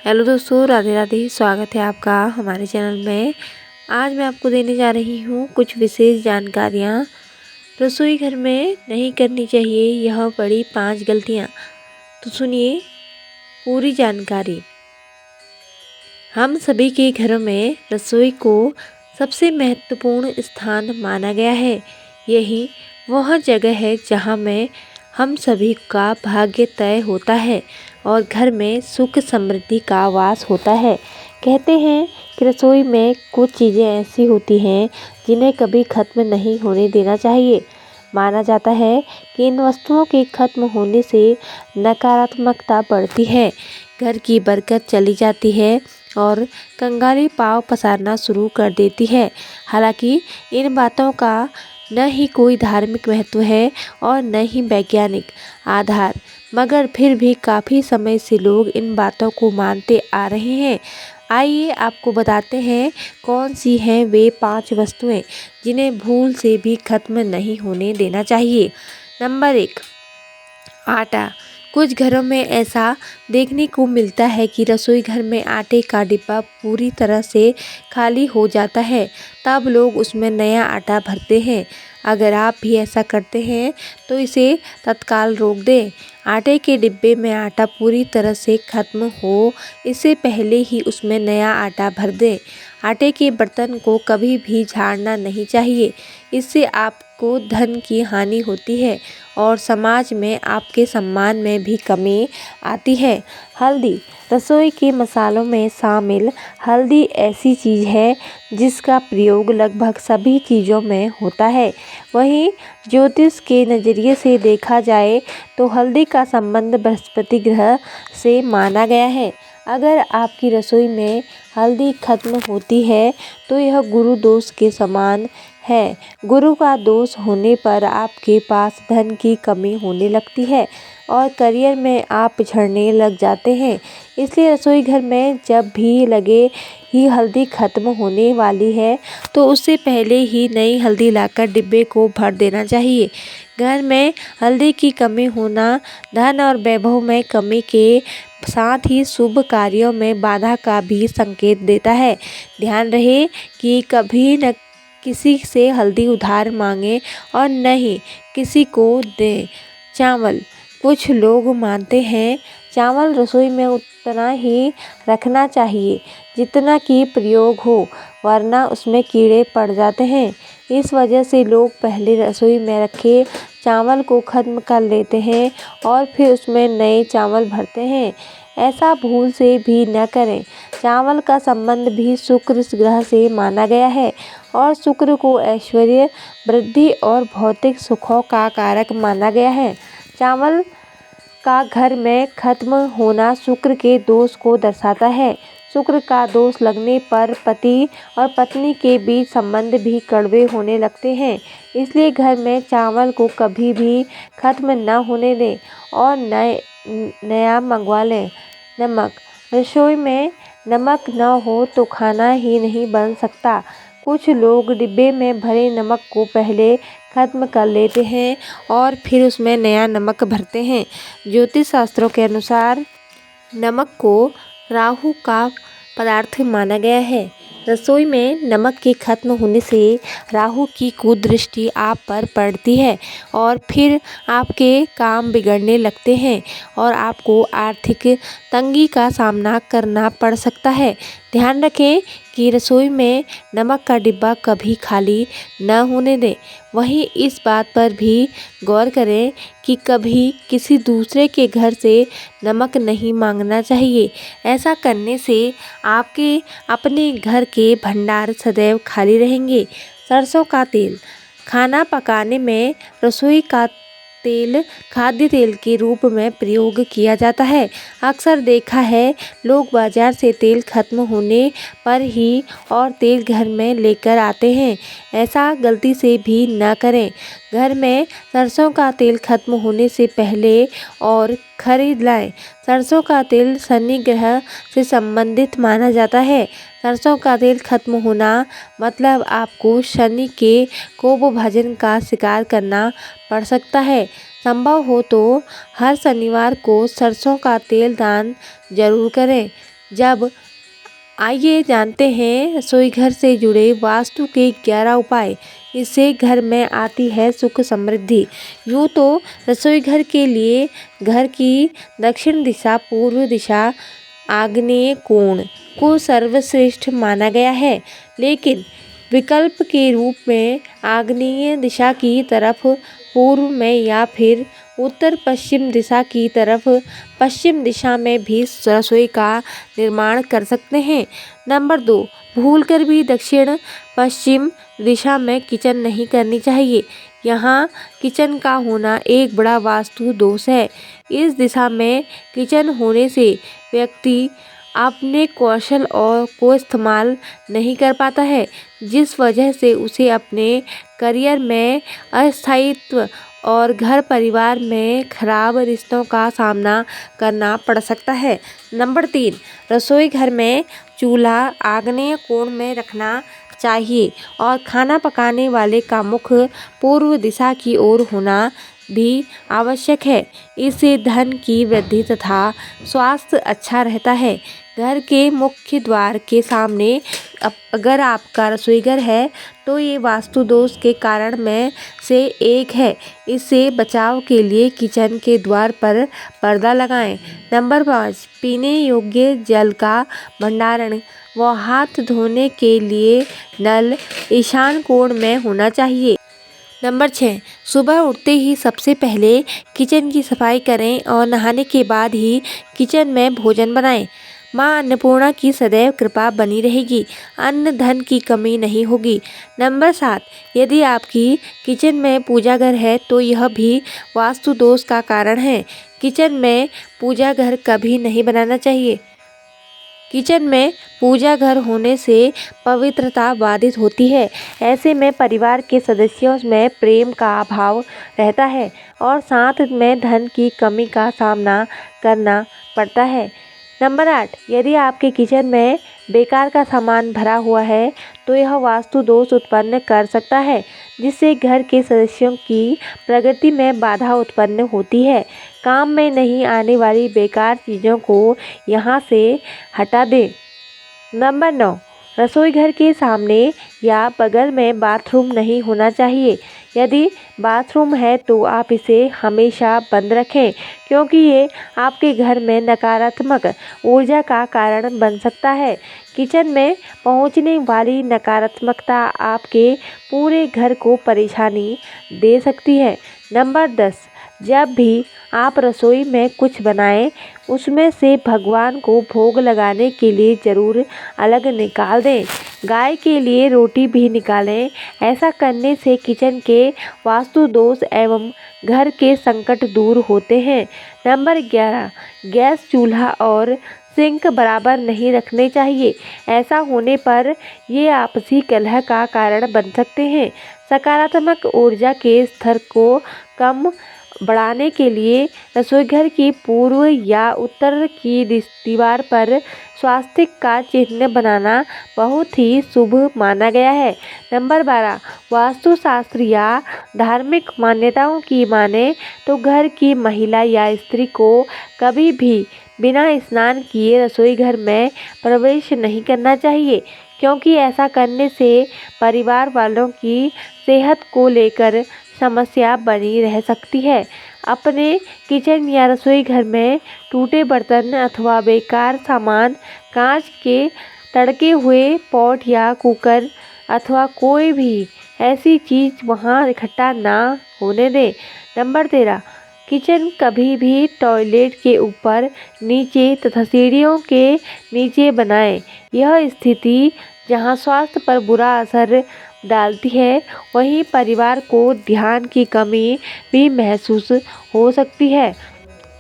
Hello दोस्तों, राधे राधे। स्वागत है आपका हमारे चैनल में। आज मैं आपको देने जा रही हूँ कुछ विशेष जानकारियाँ रसोई घर में नहीं करनी चाहिए, यह बड़ी 5 गलतियाँ। तो सुनिए पूरी जानकारी। हम सभी के घरों में रसोई को सबसे महत्वपूर्ण स्थान माना गया है। यही वह जगह है जहाँ में हम सभी का भाग्य तय होता है और घर में सुख समृद्धि का वास होता है। कहते हैं कि रसोई में कुछ चीज़ें ऐसी होती हैं जिन्हें कभी खत्म नहीं होने देना चाहिए। माना जाता है कि इन वस्तुओं के खत्म होने से नकारात्मकता बढ़ती है, घर की बरकत चली जाती है और कंगाली पाँव पसारना शुरू कर देती है। हालांकि इन बातों का न ही कोई धार्मिक महत्व है और न ही वैज्ञानिक आधार, मगर फिर भी काफ़ी समय से लोग इन बातों को मानते आ रहे हैं। आइए आपको बताते हैं कौन सी हैं वे 5 वस्तुएं जिन्हें भूल से भी खत्म नहीं होने देना चाहिए। नंबर 1, आटा। कुछ घरों में ऐसा देखने को मिलता है कि रसोई घर में आटे का डिब्बा पूरी तरह से खाली हो जाता है, तब लोग उसमें नया आटा भरते हैं। अगर आप भी ऐसा करते हैं तो इसे तत्काल रोक दें। आटे के डिब्बे में आटा पूरी तरह से खत्म हो इससे पहले ही उसमें नया आटा भर दें। आटे के बर्तन को कभी भी झाड़ना नहीं चाहिए, इससे आपको धन की हानि होती है और समाज में आपके सम्मान में भी कमी आती है। हल्दी। रसोई के मसालों में शामिल हल्दी ऐसी चीज़ है जिसका प्रयोग लगभग सभी चीज़ों में होता है। वहीं ज्योतिष के नज़रिए से देखा जाए तो हल्दी का संबंध बृहस्पति ग्रह से माना गया है। अगर आपकी रसोई में हल्दी खत्म होती है तो यह गुरु दोष के समान है। गुरु का दोष होने पर आपके पास धन की कमी होने लगती है और करियर में आप पिछड़ने लग जाते हैं। इसलिए रसोई घर में जब भी लगे ही हल्दी खत्म होने वाली है तो उससे पहले ही नई हल्दी लाकर डिब्बे को भर देना चाहिए। घर में हल्दी की कमी होना धन और वैभव में कमी के साथ ही शुभ कार्यों में बाधा का भी संकेत देता है। ध्यान रहे कि कभी न किसी से हल्दी उधार मांगे और न ही किसी को दें। चावल। कुछ लोग मानते हैं चावल रसोई में उतना ही रखना चाहिए जितना कि प्रयोग हो, वरना उसमें कीड़े पड़ जाते हैं। इस वजह से लोग पहले रसोई में रखे चावल को खत्म कर लेते हैं और फिर उसमें नए चावल भरते हैं। ऐसा भूल से भी न करें। चावल का संबंध भी शुक्र ग्रह से माना गया है और शुक्र को ऐश्वर्य, वृद्धि और भौतिक सुखों का कारक माना गया है। चावल का घर में खत्म होना शुक्र के दोष को दर्शाता है। शुक्र का दोष लगने पर पति और पत्नी के बीच संबंध भी कड़वे होने लगते हैं। इसलिए घर में चावल को कभी भी खत्म न होने दें और नया मंगवा लें। नमक। रसोई में नमक न हो तो खाना ही नहीं बन सकता। कुछ लोग डिब्बे में भरे नमक को पहले खत्म कर लेते हैं और फिर उसमें नया नमक भरते हैं। ज्योतिष शास्त्रों के अनुसार नमक को राहु का पदार्थ माना गया है। रसोई में नमक के खत्म होने से राहु की कुदृष्टि आप पर पड़ती है और फिर आपके काम बिगड़ने लगते हैं और आपको आर्थिक तंगी का सामना करना पड़ सकता है। ध्यान रखें कि रसोई में नमक का डिब्बा कभी खाली न होने दें। वहीं इस बात पर भी गौर करें कि कभी किसी दूसरे के घर से नमक नहीं मांगना चाहिए। ऐसा करने से आपके अपने घर के भंडार सदैव खाली रहेंगे। सरसों का तेल। खाना पकाने में रसोई का तेल खाद्य तेल के रूप में प्रयोग किया जाता है। अक्सर देखा है लोग बाजार से तेल खत्म होने पर ही और तेल घर में लेकर आते हैं। ऐसा गलती से भी न करें। घर में सरसों का तेल खत्म होने से पहले और खरीद लाएं। सरसों का तेल शनि ग्रह से संबंधित माना जाता है। सरसों का तेल खत्म होना मतलब आपको शनि के कोपभाजन का शिकार करना पड़ सकता है। संभव हो तो हर शनिवार को सरसों का तेल दान जरूर करें। जब आइए जानते हैं रसोई घर से जुड़े वास्तु के 11 उपाय। इससे घर में आती है सुख समृद्धि। यूँ तो रसोई घर के लिए घर की दक्षिण दिशा, पूर्व दिशा, आग्नेय कोण को सर्वश्रेष्ठ माना गया है, लेकिन विकल्प के रूप में आग्नेय दिशा की तरफ पूर्व में या फिर उत्तर पश्चिम दिशा की तरफ पश्चिम दिशा में भी रसोई का निर्माण कर सकते हैं। नंबर 2, भूलकर भी दक्षिण पश्चिम दिशा में किचन नहीं करनी चाहिए। यहाँ किचन का होना एक बड़ा वास्तु दोष है। इस दिशा में किचन होने से व्यक्ति अपने कौशल और को इस्तेमाल नहीं कर पाता है, जिस वजह से उसे अपने करियर में अस्थायित्व और घर परिवार में खराब रिश्तों का सामना करना पड़ सकता है। नंबर 3, रसोई घर में चूल्हा आग्नेय कोण में रखना चाहिए और खाना पकाने वाले का मुख पूर्व दिशा की ओर होना भी आवश्यक है। इससे धन की वृद्धि तथा स्वास्थ्य अच्छा रहता है। घर के मुख्य द्वार के सामने अगर आपका रसोई घर है तो ये वास्तु दोष के कारण में से एक है। इससे बचाव के लिए किचन के द्वार पर पर्दा लगाएं। नंबर 5, पीने योग्य जल का भंडारण व हाथ धोने के लिए नल ईशान कोण में होना चाहिए। नंबर 6, सुबह उठते ही सबसे पहले किचन की सफाई करें और नहाने के बाद ही किचन में भोजन बनाएं। माँ अन्नपूर्णा की सदैव कृपा बनी रहेगी, अन्न धन की कमी नहीं होगी। नंबर 7, यदि आपकी किचन में पूजा घर है तो यह भी वास्तु दोष का कारण है। किचन में पूजा घर कभी नहीं बनाना चाहिए। किचन में पूजा घर होने से पवित्रता बाधित होती है। ऐसे में परिवार के सदस्यों में प्रेम का अभाव रहता है और साथ में धन की कमी का सामना करना पड़ता है। नंबर 8, यदि आपके किचन में बेकार का सामान भरा हुआ है तो यह वास्तु दोष उत्पन्न कर सकता है, जिससे घर के सदस्यों की प्रगति में बाधा उत्पन्न होती है। काम में नहीं आने वाली बेकार चीज़ों को यहाँ से हटा दें। नंबर 9, रसोई घर के सामने या बगल में बाथरूम नहीं होना चाहिए। यदि बाथरूम है तो आप इसे हमेशा बंद रखें, क्योंकि ये आपके घर में नकारात्मक ऊर्जा का कारण बन सकता है। किचन में पहुंचने वाली नकारात्मकता आपके पूरे घर को परेशानी दे सकती है। नंबर 10, जब भी आप रसोई में कुछ बनाएं, उसमें से भगवान को भोग लगाने के लिए ज़रूर अलग निकाल दें। गाय के लिए रोटी भी निकालें। ऐसा करने से किचन के वास्तु दोष एवं घर के संकट दूर होते हैं। नंबर 11, गैस चूल्हा और सिंक बराबर नहीं रखने चाहिए। ऐसा होने पर ये आपसी कलह का कारण बन सकते हैं। सकारात्मक ऊर्जा के स्तर को कम बढ़ाने के लिए रसोईघर की पूर्व या उत्तर की दीवार पर स्वास्तिक का चिन्ह बनाना बहुत ही शुभ माना गया है। नंबर 12, वास्तुशास्त्र या धार्मिक मान्यताओं की माने तो घर की महिला या स्त्री को कभी भी बिना स्नान किए रसोई घर में प्रवेश नहीं करना चाहिए, क्योंकि ऐसा करने से परिवार वालों की सेहत को लेकर समस्या बनी रह सकती है। अपने किचन या रसोई घर में टूटे बर्तन अथवा बेकार सामान, कांच के तड़के हुए पॉट या कुकर अथवा कोई भी ऐसी चीज़ वहां इकट्ठा ना होने दें। नंबर 13, किचन कभी भी टॉयलेट के ऊपर, नीचे तथा सीढ़ियों के नीचे बनाएं। यह स्थिति जहां स्वास्थ्य पर बुरा असर डालती है, वहीं परिवार को ध्यान की कमी भी महसूस हो सकती है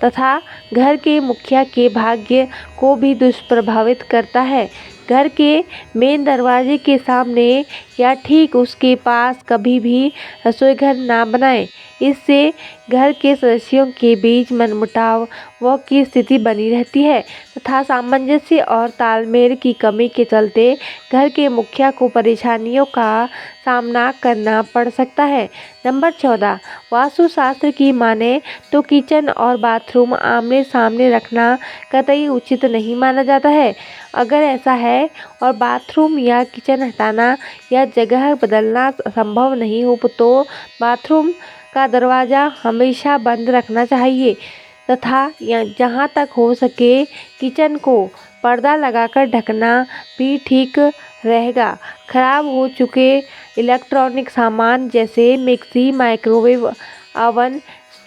तथा घर के मुखिया के भाग्य को भी दुष्प्रभावित करता है। घर के मेन दरवाजे के सामने या ठीक उसके पास कभी भी रसोई घर ना बनाएं। इससे घर के सदस्यों के बीच मनमुटाव की स्थिति बनी रहती है तथा सामंजस्य और तालमेल की कमी के चलते घर के मुखिया को परेशानियों का सामना करना पड़ सकता है। नंबर 14, वास्तुशास्त्र की माने तो किचन और बाथरूम आमने सामने रखना कतई उचित नहीं माना जाता है। अगर ऐसा है और बाथरूम या किचन हटाना या जगह बदलना संभव नहीं हो तो बाथरूम का दरवाज़ा हमेशा बंद रखना चाहिए तथा जहाँ तक हो सके किचन को पर्दा लगाकर ढकना भी ठीक रहेगा। खराब हो चुके इलेक्ट्रॉनिक सामान जैसे mixie, microwave oven,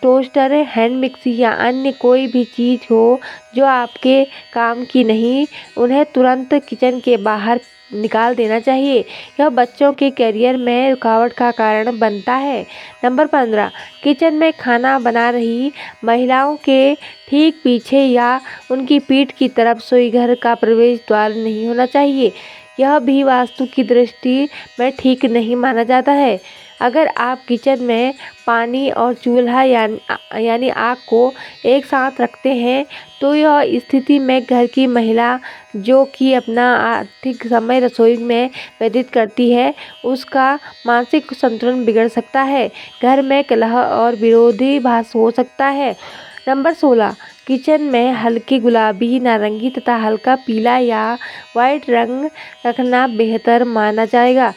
toaster, hand mixie या अन्य कोई भी चीज़ हो जो आपके काम की नहीं, उन्हें तुरंत किचन के बाहर निकाल देना चाहिए। यह बच्चों के करियर में रुकावट का कारण बनता है। नंबर 15, किचन में खाना बना रही महिलाओं के ठीक पीछे या उनकी पीठ की तरफ रसोई घर का प्रवेश द्वार नहीं होना चाहिए। यह भी वास्तु की दृष्टि में ठीक नहीं माना जाता है। अगर आप किचन में पानी और चूल्हा यानी आग को एक साथ रखते हैं तो यह स्थिति में घर की महिला जो कि अपना अधिक समय रसोई में व्यतीत करती है उसका मानसिक संतुलन बिगड़ सकता है। घर में कलह और विरोधाभास हो सकता है। नंबर 16, किचन में हल्के गुलाबी, नारंगी तथा हल्का पीला या वाइट रंग रखना बेहतर माना जाएगा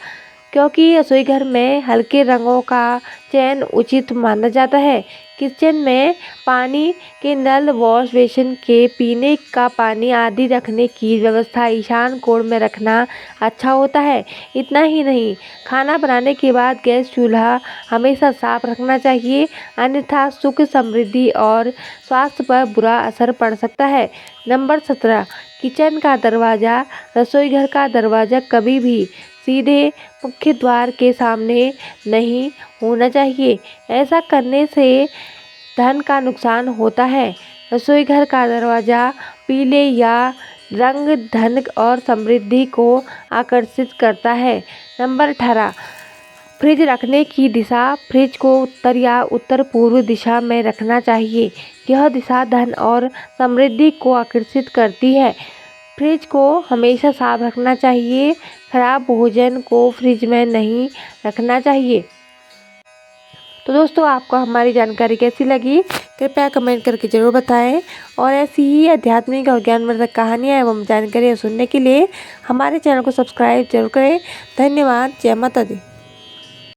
क्योंकि रसोई घर में हल्के रंगों का चयन उचित माना जाता है। किचन में पानी के नल, वॉश बेसिन के पीने का पानी आदि रखने की व्यवस्था ईशान कोण में रखना अच्छा होता है। इतना ही नहीं, खाना बनाने के बाद गैस चूल्हा हमेशा साफ रखना चाहिए, अन्यथा सुख, समृद्धि और स्वास्थ्य पर बुरा असर पड़ सकता है। नंबर 17, किचन का दरवाज़ा, रसोई घर का दरवाज़ा कभी भी सीधे मुख्य द्वार के सामने नहीं होना चाहिए। ऐसा करने से धन का नुकसान होता है। रसोई घर का दरवाज़ा पीले या रंग धन और समृद्धि को आकर्षित करता है। नंबर 18, फ्रिज रखने की दिशा, फ्रिज को उत्तर या उत्तर पूर्व दिशा में रखना चाहिए। यह दिशा धन और समृद्धि को आकर्षित करती है। फ्रिज को हमेशा साफ रखना चाहिए। खराब भोजन को फ्रिज में नहीं रखना चाहिए। तो दोस्तों, आपको हमारी जानकारी कैसी लगी कृपया कमेंट करके ज़रूर बताएं और ऐसी ही आध्यात्मिक और ज्ञानवर्धक कहानियाँ एवं जानकारियाँ सुनने के लिए हमारे चैनल को सब्सक्राइब जरूर करें। धन्यवाद। जय माता दी।